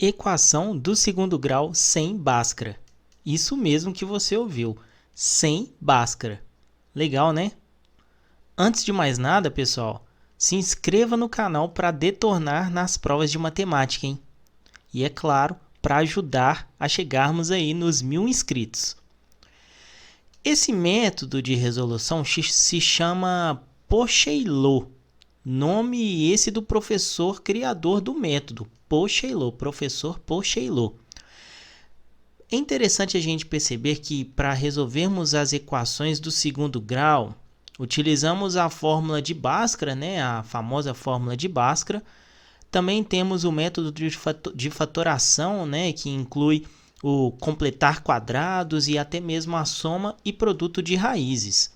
Equação do segundo grau sem Bhaskara. Isso mesmo que você ouviu, sem Bhaskara. Legal, né? Antes de mais nada, pessoal, se inscreva no canal para detornar nas provas de matemática, hein? E é claro, para ajudar a chegarmos aí nos 1000 inscritos. Esse método de resolução se chama Pochailot. Nome esse do professor criador do método, Pochailot, professor Pochailot. É interessante a gente perceber que para resolvermos as equações do segundo grau, utilizamos a fórmula de Bhaskara, né? A famosa fórmula de Bhaskara. Também temos o método de fatoração, né? Que inclui o completar quadrados e até mesmo a soma e produto de raízes.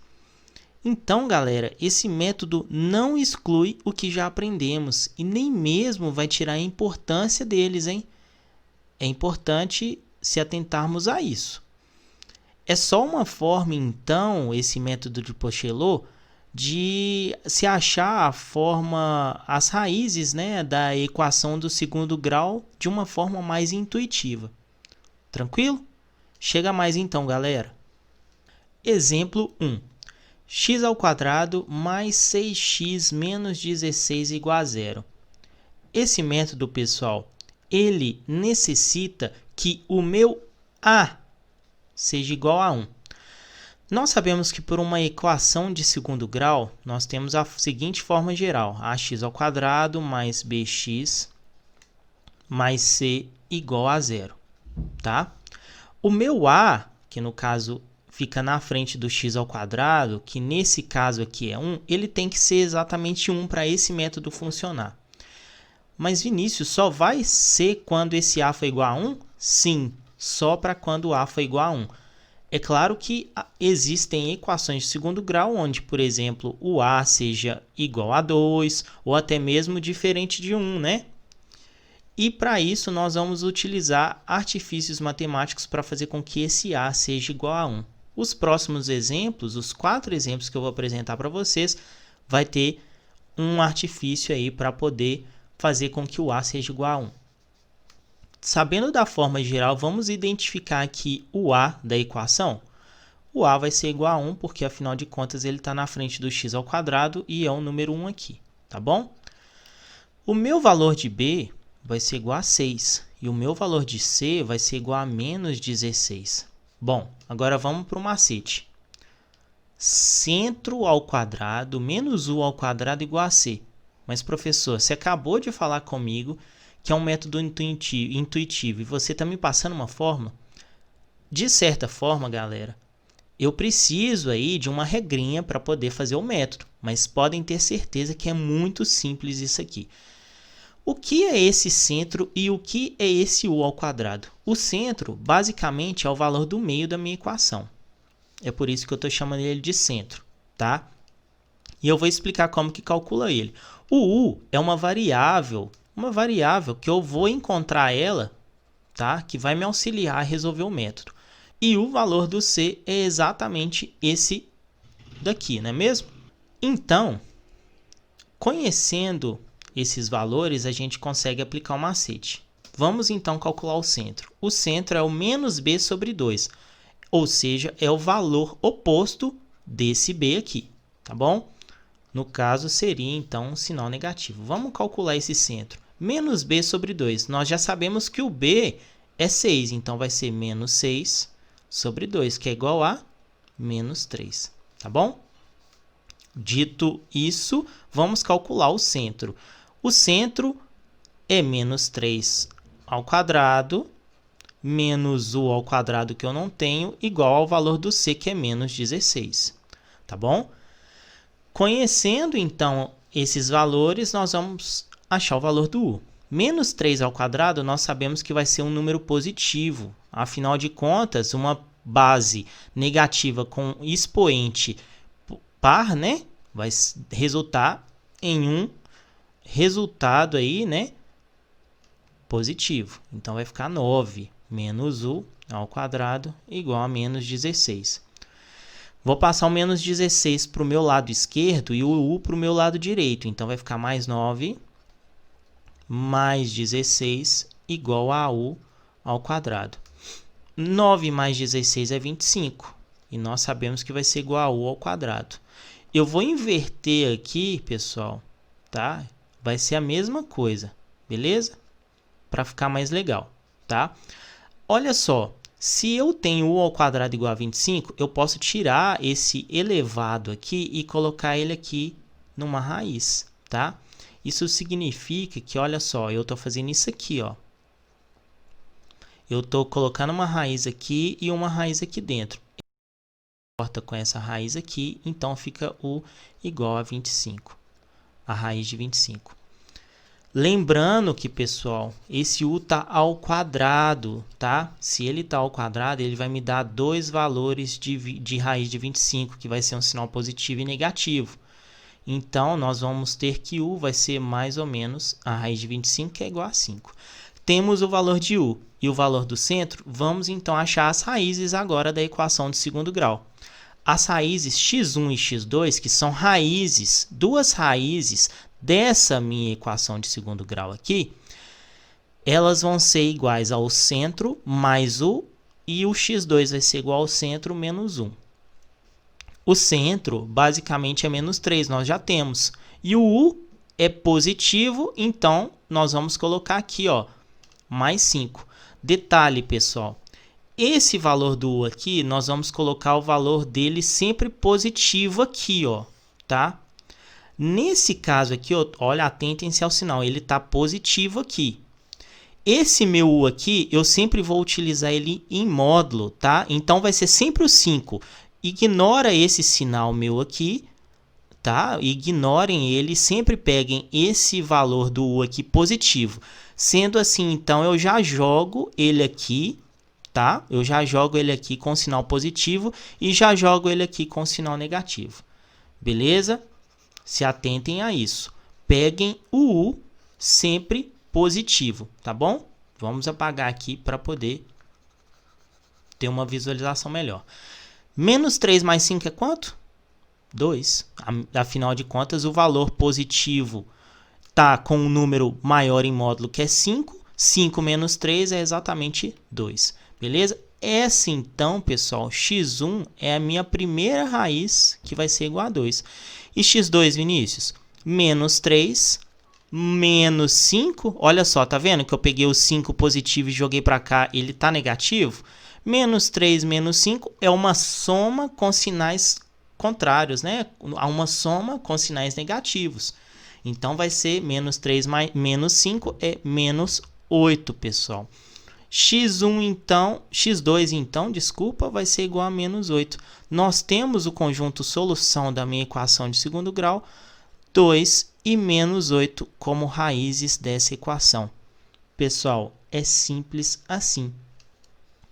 Então, galera, esse método não exclui o que já aprendemos e nem mesmo vai tirar a importância deles, hein? É importante se atentarmos a isso. É só uma forma, então, esse método de Pochailot, de se achar as raízes, né, da equação do segundo grau de uma forma mais intuitiva. Tranquilo? Chega mais então, galera. Exemplo 1. X ao quadrado mais 6x menos 16 igual a zero. Esse método, pessoal, ele necessita que o meu A seja igual a 1. Nós sabemos que por uma equação de segundo grau, nós temos a seguinte forma geral. Ax ao quadrado mais bx mais c igual a zero. Tá? O meu A, que no caso fica na frente do x ao quadrado, que nesse caso aqui é 1, ele tem que ser exatamente 1 para esse método funcionar. Mas, Vinícius, só vai ser quando esse A for igual a 1? Sim, só para quando A for igual a 1. É claro que existem equações de segundo grau onde, por exemplo, o A seja igual a 2 ou até mesmo diferente de 1, né? E para isso nós vamos utilizar artifícios matemáticos para fazer com que esse A seja igual a 1. Os próximos exemplos, os 4 exemplos que eu vou apresentar para vocês, vai ter um artifício aí para poder fazer com que o A seja igual a 1. Sabendo da forma geral, vamos identificar aqui o A da equação. O A vai ser igual a 1 porque, afinal de contas, ele está na frente do x ao quadrado e é o número 1 aqui, tá bom? O meu valor de B vai ser igual a 6 e o meu valor de C vai ser igual a menos 16. Bom, agora vamos para o macete. Centro ao quadrado menos U ao quadrado igual a C. Mas, professor, você acabou de falar comigo que é um método intuitivo e você está me passando uma fórmula? De certa forma, galera, eu preciso aí de uma regrinha para poder fazer o método, mas podem ter certeza que é muito simples isso aqui. O que é esse centro e o que é esse U ao quadrado? O centro, basicamente, é o valor do meio da minha equação. É por isso que eu estou chamando ele de centro, tá? E eu vou explicar como que calcula ele. O U é uma variável que eu vou encontrar ela, tá? Que vai me auxiliar a resolver o método. E o valor do C é exatamente esse daqui, não é mesmo? Então, conhecendo esses valores, a gente consegue aplicar o macete. Vamos então calcular o centro. O centro é o menos b sobre 2, ou seja, é o valor oposto desse b aqui, tá bom? No caso, seria então um sinal negativo. Vamos calcular esse centro. Menos b sobre 2. Nós já sabemos que o b é 6, então vai ser menos 6 sobre 2, que é igual a menos 3, tá bom? Dito isso, vamos calcular o centro. O centro é menos 3 ao quadrado, menos u ao quadrado que eu não tenho, igual ao valor do c, que é menos 16, tá bom? Conhecendo, então, esses valores, nós vamos achar o valor do u. Menos 3 ao quadrado, nós sabemos que vai ser um número positivo. Afinal de contas, uma base negativa com expoente par, né, vai resultar em um resultado aí, né, positivo. Então, vai ficar 9 menos u ao quadrado igual a menos 16. Vou passar o menos 16 para o meu lado esquerdo e o u para o meu lado direito. Então, vai ficar mais 9 mais 16 igual a u ao quadrado. 9 mais 16 é 25. E nós sabemos que vai ser igual a u ao quadrado. Eu vou inverter aqui, pessoal, tá? Vai ser a mesma coisa, beleza? Para ficar mais legal, tá? Olha só, se eu tenho u ao quadrado igual a 25, eu posso tirar esse elevado aqui e colocar ele aqui numa raiz, tá? Isso significa que, olha só, eu estou fazendo isso aqui, ó. Eu estou colocando uma raiz aqui e uma raiz aqui dentro. Corta com essa raiz aqui, então fica u igual a 25, a raiz de 25. Lembrando que, pessoal, esse u está ao quadrado, tá? Se ele está ao quadrado, ele vai me dar dois valores de raiz de 25, que vai ser um sinal positivo e negativo. Então, nós vamos ter que u vai ser mais ou menos a raiz de 25, que é igual a 5. Temos o valor de u e o valor do centro. Vamos, então, achar as raízes agora da equação de segundo grau. As raízes x1 e x2, que são raízes, duas raízes dessa minha equação de segundo grau aqui, elas vão ser iguais ao centro mais u, e o x2 vai ser igual ao centro menos 1. O centro, basicamente, é menos 3, nós já temos. E o u é positivo, então nós vamos colocar aqui, ó, mais 5. Detalhe, pessoal, esse valor do u aqui, nós vamos colocar o valor dele sempre positivo aqui, ó, tá? Nesse caso aqui, ó, olha, atentem-se ao sinal, ele está positivo aqui. Esse meu u aqui, eu sempre vou utilizar ele em módulo, tá? Então, vai ser sempre o 5. Ignora esse sinal meu aqui, tá? Ignorem ele, sempre peguem esse valor do u aqui positivo. Sendo assim, então, eu já jogo ele aqui, tá? Eu já jogo ele aqui com sinal positivo e já jogo ele aqui com sinal negativo. Beleza? Se atentem a isso. Peguem o u sempre positivo, tá bom? Vamos apagar aqui para poder ter uma visualização melhor. Menos 3 mais 5 é quanto? 2. Afinal de contas, o valor positivo está com um número maior em módulo, que é 5. 5 menos 3 é exatamente 2. Beleza? Essa, então, pessoal, x1 é a minha primeira raiz, que vai ser igual a 2. E x2, Vinícius? Menos 3, menos 5. Olha só, tá vendo que eu peguei o 5 positivo e joguei para cá, ele está negativo? Menos 3 menos 5 é uma soma com sinais contrários, né? Há uma soma com sinais negativos. Então, vai ser menos 3 mais menos 5 é menos 8, pessoal. x1, então, x2, então, desculpa, vai ser igual a menos 8. Nós temos o conjunto solução da minha equação de segundo grau, 2 e menos 8 como raízes dessa equação. Pessoal, é simples assim.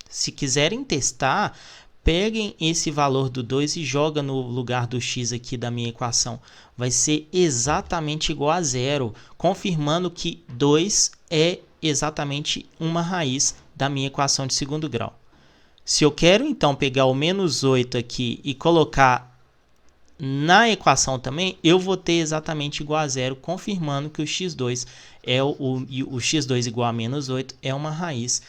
Se quiserem testar, peguem esse valor do 2 e joga no lugar do x aqui da minha equação. Vai ser exatamente igual a 0, confirmando que 2 é exatamente uma raiz da minha equação de segundo grau. Se eu quero, então, pegar o menos 8 aqui e colocar na equação também, eu vou ter exatamente igual a 0, confirmando que o x2 é o x2 igual a menos 8 é uma raiz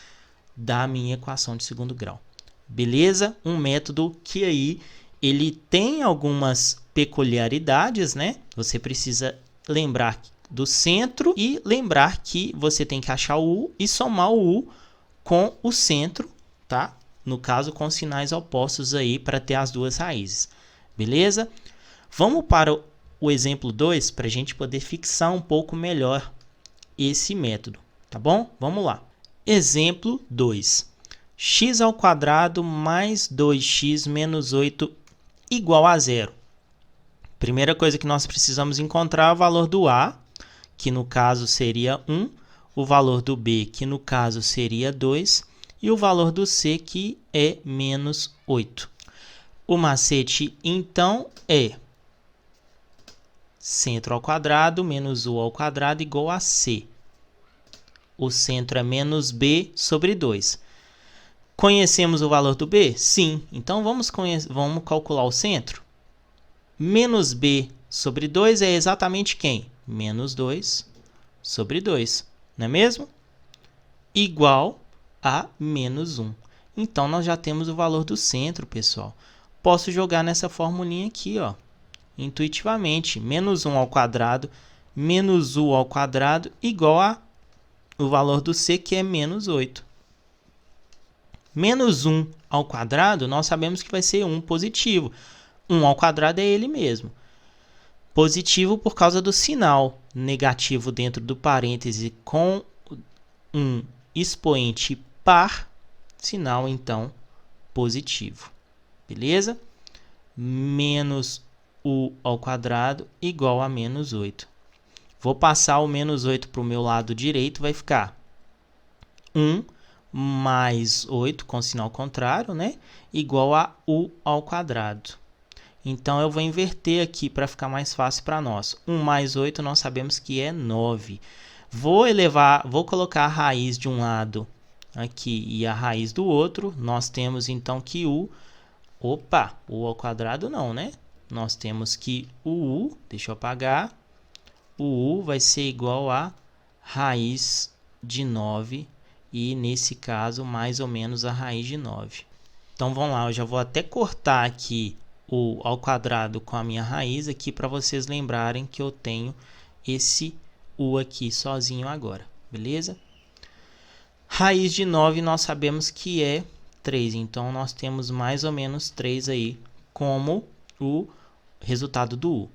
da minha equação de segundo grau. Beleza? Um método que aí ele tem algumas peculiaridades, né? Você precisa lembrar do centro e lembrar que você tem que achar o u e somar o u com o centro, tá? No caso, com sinais opostos aí para ter as duas raízes. Beleza? Vamos para o exemplo 2 para a gente poder fixar um pouco melhor esse método, tá bom? Vamos lá. Exemplo 2. X ao quadrado mais 2x menos 8 igual a 0. Primeira coisa que nós precisamos encontrar é o valor do a, que no caso seria 1, o valor do b, que no caso seria 2, e o valor do c, que é menos 8. O macete, então, é centro ao quadrado menos u ao quadrado igual a c. O centro é menos b sobre 2. Conhecemos o valor do b? Sim. Então, vamos calcular o centro. Menos b sobre 2 é exatamente quem? Menos 2 sobre 2. Não é mesmo? igual a menos 1. Então, nós já temos o valor do centro, pessoal. Posso jogar nessa formulinha aqui, ó, intuitivamente. Menos 1 ao quadrado menos u ao quadrado igual a o valor do c, que é menos 8. Menos 1 ao quadrado, nós sabemos que vai ser 1 positivo. 1 ao quadrado é ele mesmo. Positivo por causa do sinal negativo dentro do parêntese com um expoente par, sinal, então, positivo. Beleza? Menos u ao quadrado igual a menos 8. Vou passar o menos 8 para o meu lado direito, vai ficar 1 mais 8, com sinal contrário, né? Igual a u ao quadrado. Então, eu vou inverter aqui para ficar mais fácil para nós. 1 mais 8, nós sabemos que é 9. Vou colocar a raiz de um lado aqui e a raiz do outro. Nós temos, então, que u ao quadrado não, né? Nós temos que o u, deixa eu apagar, o u vai ser igual a raiz de 9 e, nesse caso, mais ou menos a raiz de 9. Então, vamos lá, eu já vou até cortar aqui o ao quadrado com a minha raiz aqui para vocês lembrarem que eu tenho esse u aqui sozinho agora, beleza? Raiz de 9 nós sabemos que é 3, então nós temos mais ou menos 3 aí como o resultado do u,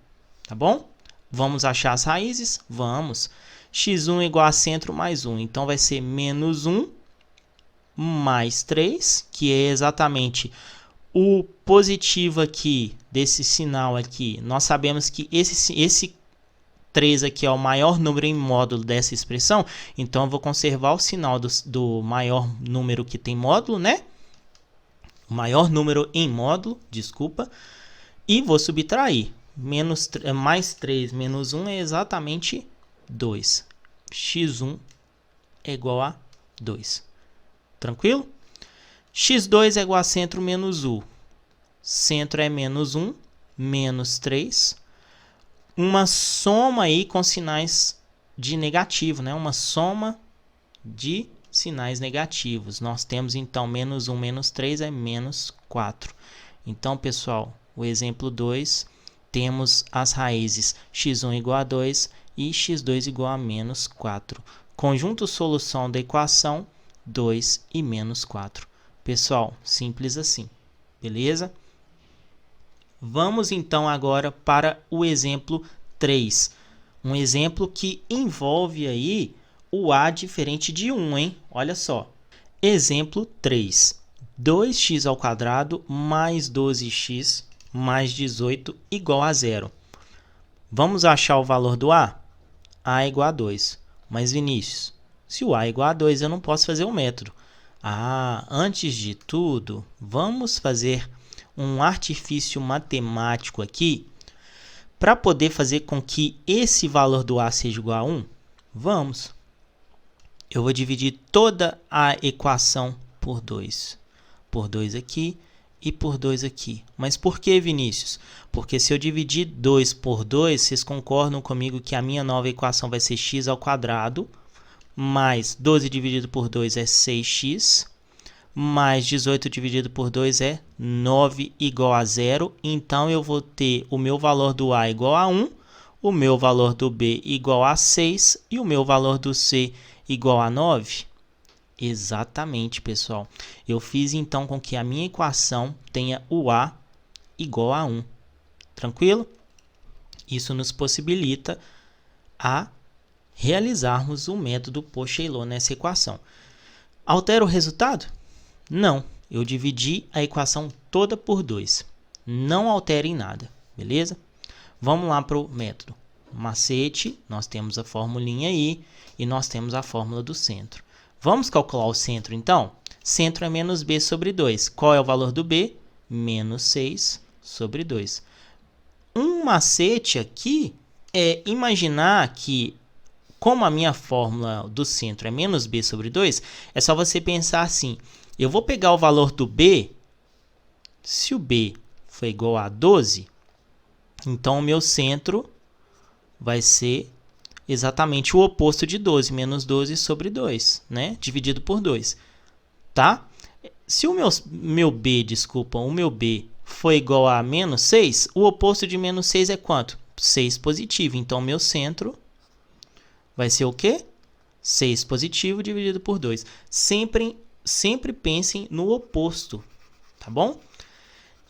tá bom? Vamos achar as raízes? Vamos. x1 igual a centro mais 1, então vai ser menos 1 mais 3, que é exatamente o positivo aqui, desse sinal aqui. Nós sabemos que esse 3 aqui é o maior número em módulo dessa expressão, então eu vou conservar o sinal do maior número que tem módulo, né? O maior número em módulo, desculpa, e vou subtrair. Mais 3 menos 1 é exatamente 2. x1 é igual a 2. Tranquilo? x2 é igual a centro menos u. Centro é menos 1, menos 3. Uma soma aí com sinais de negativo, né? Uma soma de sinais negativos. Nós temos, então, menos 1 menos 3 é menos 4. Então, pessoal, o exemplo 2, temos as raízes x1 igual a 2 e x2 igual a menos 4. Conjunto solução da equação 2 e menos 4. Pessoal, simples assim, beleza? Vamos então agora para o exemplo 3. Um exemplo que envolve aí o a diferente de 1, hein? Olha só. Exemplo 3. 2x ao quadrado mais 12x mais 18 igual a 0. Vamos achar o valor do a? A é igual a 2. Mas, Vinícius, se o a é igual a 2, eu não posso fazer o método. Antes de tudo, vamos fazer um artifício matemático aqui para poder fazer com que esse valor do a seja igual a 1. Vamos. Eu vou dividir toda a equação por 2. Por 2 aqui e por 2 aqui. Mas por que, Vinícius? Porque se eu dividir 2 por 2, vocês concordam comigo que a minha nova equação vai ser x ao quadrado, mais 12 dividido por 2 é 6x, mais 18 dividido por 2 é 9 igual a 0. Então, eu vou ter o meu valor do a igual a 1, o meu valor do b igual a 6 e o meu valor do c igual a 9. Exatamente, pessoal. Eu fiz, então, com que a minha equação tenha o a igual a 1. Tranquilo? Isso nos possibilita a realizarmos o método Poch-Taylor nessa equação. Altera o resultado? Não. Eu dividi a equação toda por 2. Não altera em nada, beleza? Vamos lá para o método. Macete, nós temos a formulinha aí e nós temos a fórmula do centro. Vamos calcular o centro, então? Centro é menos b sobre 2. Qual é o valor do b? Menos 6 sobre 2. Um macete aqui é imaginar que, como a minha fórmula do centro é menos b sobre 2, é só você pensar assim. Eu vou pegar o valor do b, se o b for igual a 12, então o meu centro vai ser exatamente o oposto de 12, menos 12 sobre 2, né? Dividido por 2, tá? Se o meu B foi igual a menos 6, o oposto de menos 6 é quanto? 6 positivo. Então, meu centro vai ser o quê? 6 positivo dividido por 2. Sempre pensem no oposto, tá bom?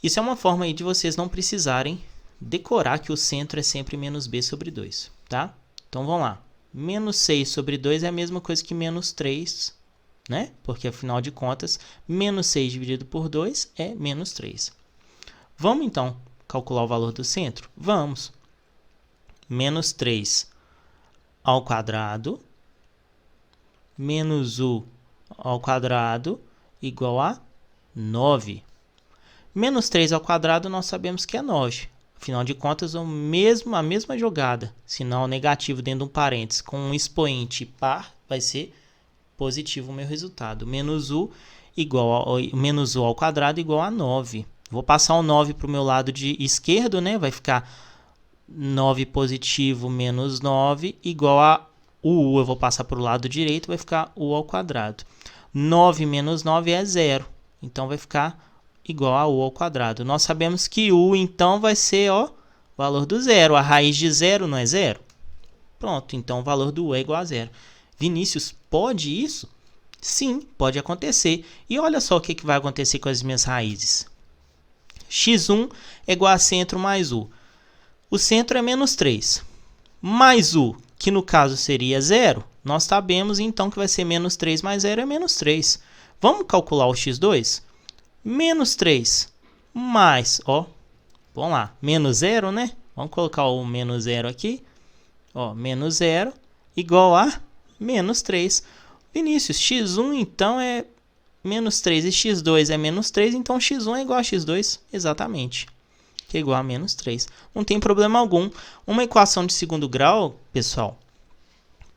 Isso é uma forma aí de vocês não precisarem decorar que o centro é sempre menos b sobre 2, tá? Então, vamos lá. Menos 6 sobre 2 é a mesma coisa que menos 3, né? Porque, afinal de contas, menos 6 dividido por 2 é menos 3. Vamos, então, calcular o valor do centro? Vamos. Menos 3 ao quadrado menos u ao quadrado igual a 9. Menos 3 ao quadrado nós sabemos que é 9. Afinal de contas, a mesma jogada. Sinal negativo dentro de um parênteses com um expoente par vai ser positivo o meu resultado. Menos u ao quadrado igual a 9. Vou passar o 9 para o meu lado de esquerdo, né? Vai ficar 9 positivo menos 9 igual a u. Eu vou passar para o lado direito, vai ficar u ao quadrado. 9 menos 9 é 0. Então, vai ficar igual a u ao quadrado. Nós sabemos que u, então, vai ser o valor do zero. A raiz de 0 não é 0? Pronto, então o valor do u é igual a 0. Vinícius, pode isso? Sim, pode acontecer. E olha só o que vai acontecer com as minhas raízes. x1 é igual a centro mais u. O centro é menos 3. Mais u, que no caso seria 0, nós sabemos então que vai ser menos 3 mais 0 é menos 3. Vamos calcular o x2? Menos 3 mais, vamos lá, menos 0, né? Vamos colocar o menos 0 aqui. Menos 0 igual a menos 3. Vinícius, x1 então é menos 3 e x2 é menos 3, então x1 é igual a x2, exatamente, que é igual a menos 3. Não tem problema algum. Uma equação de segundo grau, pessoal,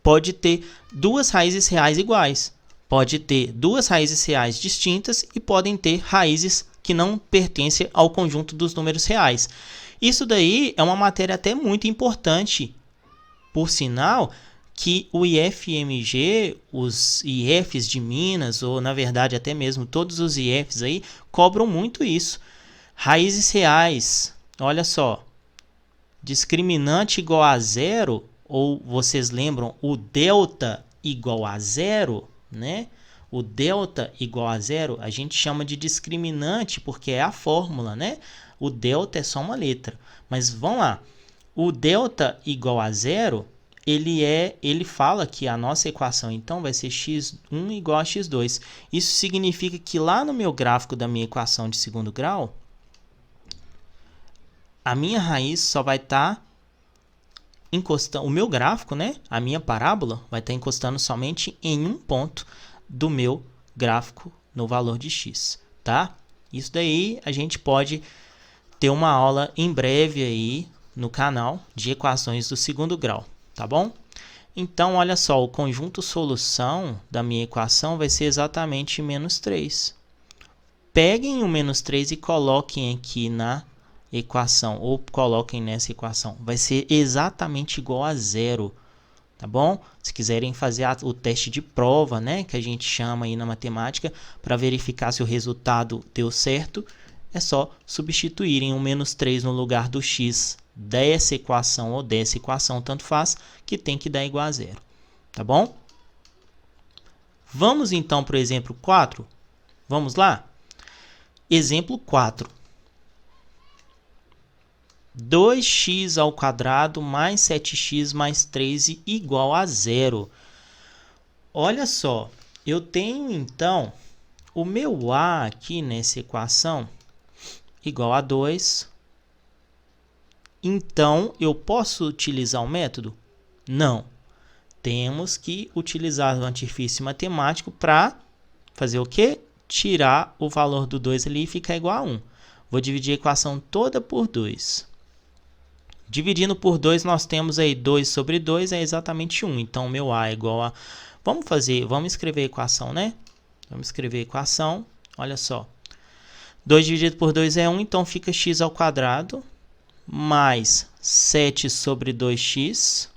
pode ter duas raízes reais iguais. Pode ter duas raízes reais distintas e podem ter raízes que não pertencem ao conjunto dos números reais. Isso daí é uma matéria até muito importante, por sinal, que o IFMG, os IFs de Minas, ou na verdade até mesmo todos os IFs aí, cobram muito isso. Raízes reais, olha só, discriminante igual a 0, ou vocês lembram o delta igual a 0, né? O delta igual a 0 a gente chama de discriminante porque é a fórmula, né? O delta é só uma letra. Mas vamos lá, o delta igual a 0, ele fala que a nossa equação então vai ser x1 igual a x2. Isso significa que lá no meu gráfico da minha equação de segundo grau, a minha raiz só vai estar encostando, o meu gráfico, né? A minha parábola vai estar encostando somente em um ponto do meu gráfico no valor de x, tá? Isso daí a gente pode ter uma aula em breve aí no canal de equações do segundo grau, tá bom? Então, olha só, o conjunto solução da minha equação vai ser exatamente menos 3. Peguem o menos 3 e coloquem aqui na equação, ou coloquem nessa equação. Vai ser exatamente igual a 0, tá bom? Se quiserem fazer o teste de prova, né, que a gente chama aí na matemática, para verificar se o resultado deu certo, é só substituírem o menos 3 no lugar do x dessa equação ou dessa equação, tanto faz, que tem que dar igual a 0, tá bom? Vamos então para o exemplo 4? Vamos lá? Exemplo 4. 2x ao quadrado mais 7x mais 13 igual a 0. Olha só, eu tenho então o meu a aqui nessa equação igual a 2. Então, eu posso utilizar o método? Não. Temos que utilizar o artifício matemático para fazer o quê? Tirar o valor do 2 ali e ficar igual a 1. Vou dividir a equação toda por 2. Dividindo por 2, nós temos aí 2 sobre 2 é exatamente 1. Então, meu a é igual a... Vamos escrever a equação, né? Vamos escrever a equação. Olha só. 2 dividido por 2 é 1, então fica x ao quadrado mais 7 sobre 2x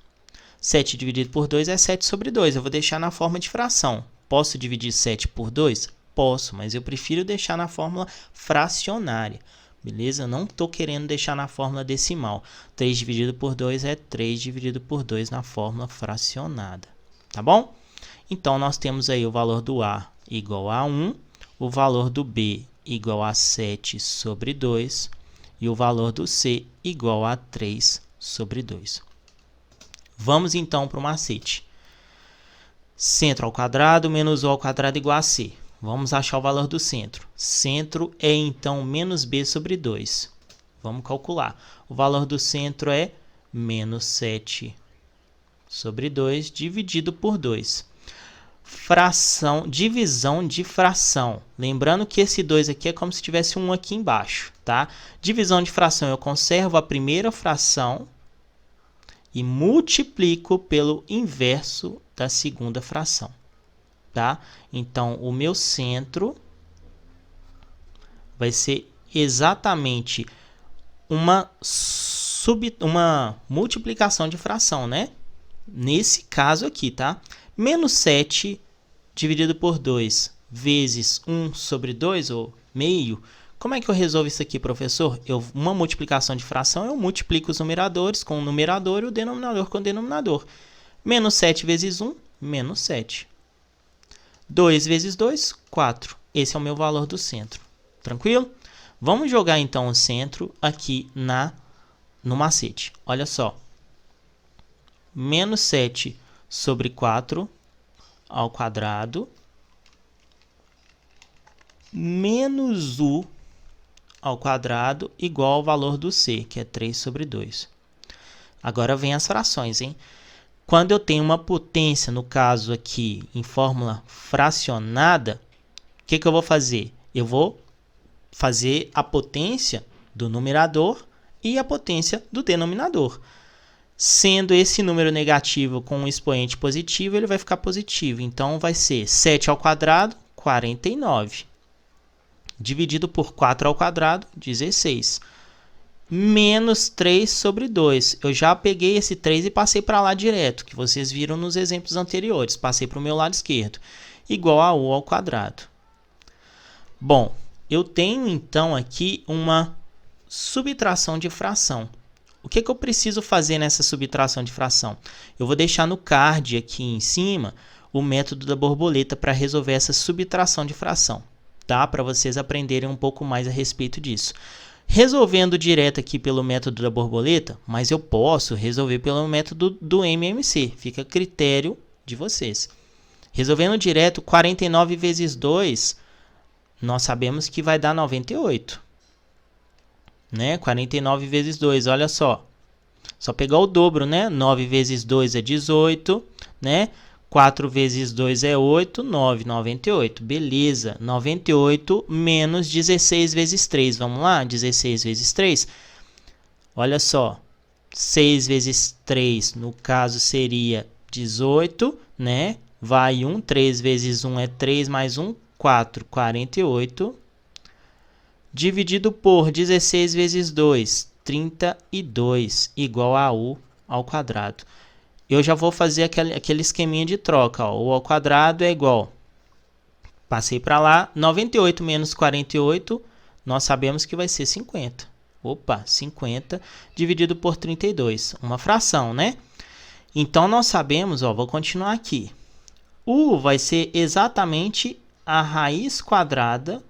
7 dividido por 2 é 7 sobre 2. Eu vou deixar na forma de fração. Posso dividir 7 por 2? Posso, mas eu prefiro deixar na fórmula fracionária. Beleza? Eu não estou querendo deixar na fórmula decimal. 3 dividido por 2 é 3 dividido por 2 na fórmula fracionada. Tá bom? Então, nós temos aí o valor do A igual a 1, o valor do B igual a 7 sobre 2 e o valor do C igual a 3 sobre 2. Vamos então para o macete. Centro ao quadrado menos O ao quadrado igual a C. Vamos achar o valor do centro. Centro é então menos B sobre 2. Vamos calcular. O valor do centro é menos 7 sobre 2 dividido por 2. Fração, divisão de fração. Lembrando que esse 2 aqui é como se tivesse um aqui embaixo, tá? Divisão de fração, eu conservo a primeira fração e multiplico pelo inverso da segunda fração, tá? Então, o meu centro vai ser exatamente uma multiplicação de fração, né? Nesse caso aqui, tá? Menos 7 dividido por 2 vezes 1 sobre 2, ou meio. Como é que eu resolvo isso aqui, professor? Uma multiplicação de fração, eu multiplico os numeradores com o numerador e o denominador com o denominador. Menos 7 vezes 1, menos 7. 2 vezes 2, 4. Esse é o meu valor do centro. Tranquilo? Vamos jogar então o centro aqui no macete. Olha só. Menos 7 sobre 4 ao quadrado menos U ao quadrado igual ao valor do C, que é 3 sobre 2. Agora vem as frações, hein? Quando eu tenho uma potência, no caso aqui, em fórmula fracionada, o que eu vou fazer? Eu vou fazer a potência do numerador e a potência do denominador. Sendo esse número negativo com um expoente positivo, ele vai ficar positivo. Então, vai ser 7 ao quadrado, 49. Dividido por 4 ao quadrado, 16. Menos 3 sobre 2. Eu já peguei esse 3 e passei para lá direto, que vocês viram nos exemplos anteriores. Passei para o meu lado esquerdo. Igual a U ao quadrado. Bom, eu tenho então aqui uma subtração de fração. O que eu preciso fazer nessa subtração de fração? Eu vou deixar no card aqui em cima o método da borboleta para resolver essa subtração de fração, tá? Para vocês aprenderem um pouco mais a respeito disso. Resolvendo direto aqui pelo método da borboleta, mas eu posso resolver pelo método do MMC, fica a critério de vocês. Resolvendo direto, 49 vezes 2, nós sabemos que vai dar 98. Né? 49 vezes 2, olha só. Só pegar o dobro, né? 9 vezes 2 é 18, né? 4 vezes 2 é 8, 9, 98. Beleza, 98 menos 16 vezes 3. Vamos lá? 16 vezes 3. Olha só. 6 vezes 3, no caso, seria 18, né? Vai 1, 3 vezes 1 é 3, mais 1, 4, 48. Dividido por 16 vezes 2, 32, igual a U ao quadrado. Eu já vou fazer aquele esqueminha de troca. Ó. U ao quadrado é igual. Passei para lá. 98 menos 48, nós sabemos que vai ser 50. Opa, 50 dividido por 32. Uma fração, né? Então, nós sabemos, ó, vou continuar aqui. U vai ser exatamente a raiz quadrada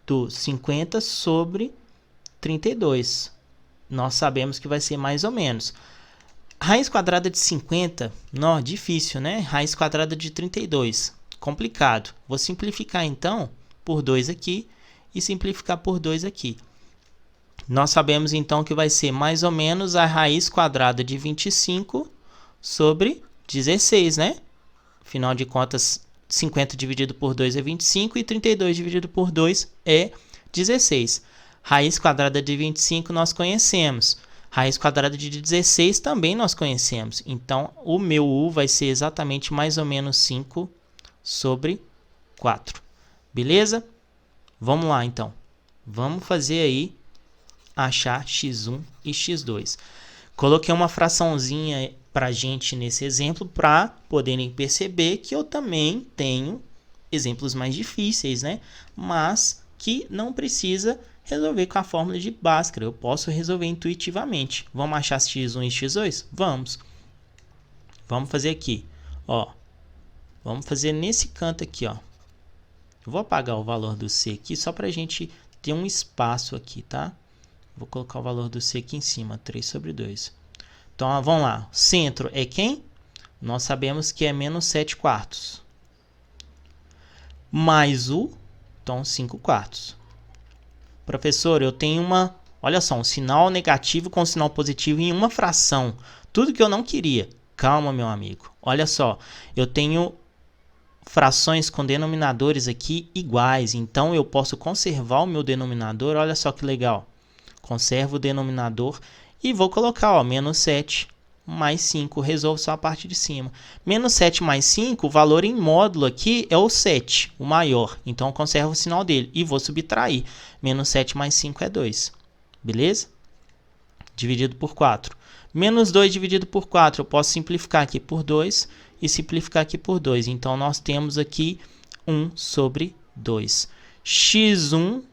do 50 sobre 32. Nós sabemos que vai ser mais ou menos. Raiz quadrada de 50, não, difícil, né? Raiz quadrada de 32, complicado. Vou simplificar então por 2 aqui e simplificar por 2 aqui. Nós sabemos então que vai ser mais ou menos a raiz quadrada de 25 sobre 16, né? Afinal de contas, 50 dividido por 2 é 25 e 32 dividido por 2 é 16. Raiz quadrada de 25 nós conhecemos. Raiz quadrada de 16 também nós conhecemos. Então, o meu U vai ser exatamente mais ou menos 5 sobre 4. Beleza? Vamos lá, então. Vamos fazer aí, achar x1 e x2. Coloquei uma fraçãozinha para gente nesse exemplo para poderem perceber que eu também tenho exemplos mais difíceis, né? Mas que não precisa resolver com a fórmula de Bhaskara. Eu posso resolver intuitivamente. Vamos achar x1 e x2? Vamos. Vamos fazer aqui, ó. Vamos fazer nesse canto aqui, ó. Eu vou apagar o valor do C aqui só para a gente ter um espaço aqui, tá? Vou colocar o valor do C aqui em cima, 3 sobre 2. Então, ó, vamos lá. Centro é quem? Nós sabemos que é menos 7 quartos. Mais o, então, 5 quartos. Professor, eu tenho olha só, um sinal negativo com um sinal positivo em uma fração. Tudo que eu não queria. Calma, meu amigo. Olha só, eu tenho frações com denominadores aqui iguais. Então, eu posso conservar o meu denominador. Olha só que legal. Conservo o denominador e vou colocar, ó, menos 7 mais 5. Resolvo só a parte de cima. Menos 7 mais 5, o valor em módulo aqui é o 7, o maior. Então, eu conservo o sinal dele e vou subtrair. Menos 7 mais 5 é 2. Beleza? Dividido por 4. Menos 2 dividido por 4, eu posso simplificar aqui por 2 e simplificar aqui por 2. Então, nós temos aqui 1 sobre 2. x1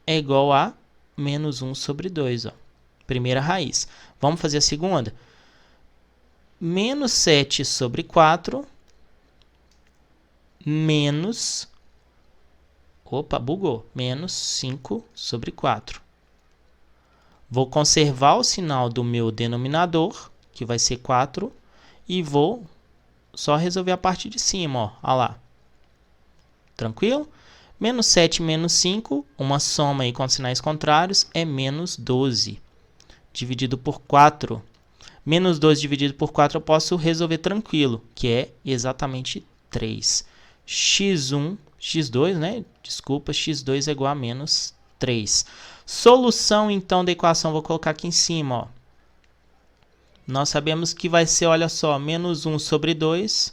é igual a menos 1 sobre 2. Ó. Primeira raiz. Vamos fazer a segunda? Menos 7 sobre 4 menos... Opa, bugou. Menos 5 sobre 4. Vou conservar o sinal do meu denominador, que vai ser 4, e vou só resolver a parte de cima, ó. Olha lá. Tranquilo? Menos 7 menos 5, uma soma aí com sinais contrários, é menos 12. Dividido por 4. Menos 12 dividido por 4 eu posso resolver tranquilo, que é exatamente 3. x1, x2, né? Desculpa, x2 é igual a menos 3. Solução, então, da equação, vou colocar aqui em cima, ó. Nós sabemos que vai ser, olha só, menos 1 sobre 2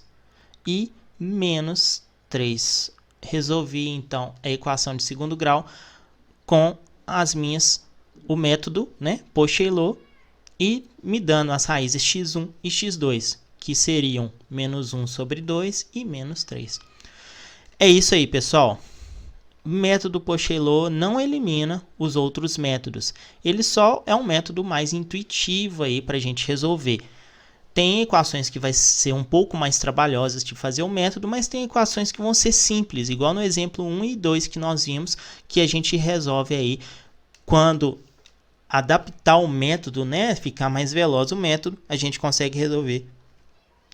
e menos 3. Resolvi, então, a equação de segundo grau com o método, né, Poche-Ilot, e me dando as raízes x1 e x2, que seriam menos 1 sobre 2 e menos 3. É isso aí, pessoal. O método Poche-Ilot não elimina os outros métodos. Ele só é um método mais intuitivo aí para a gente resolver. Tem equações que vai ser um pouco mais trabalhosas de fazer o método, mas tem equações que vão ser simples, igual no exemplo 1 e 2 que nós vimos, que a gente resolve aí quando adaptar o método, né, ficar mais veloz o método, a gente consegue resolver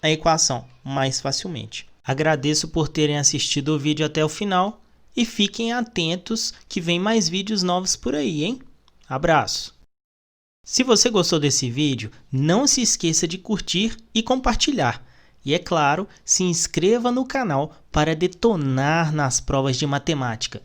a equação mais facilmente. Agradeço por terem assistido o vídeo até o final e fiquem atentos que vem mais vídeos novos por aí, hein? Abraço! Se você gostou desse vídeo, não se esqueça de curtir e compartilhar. E é claro, se inscreva no canal para detonar nas provas de matemática.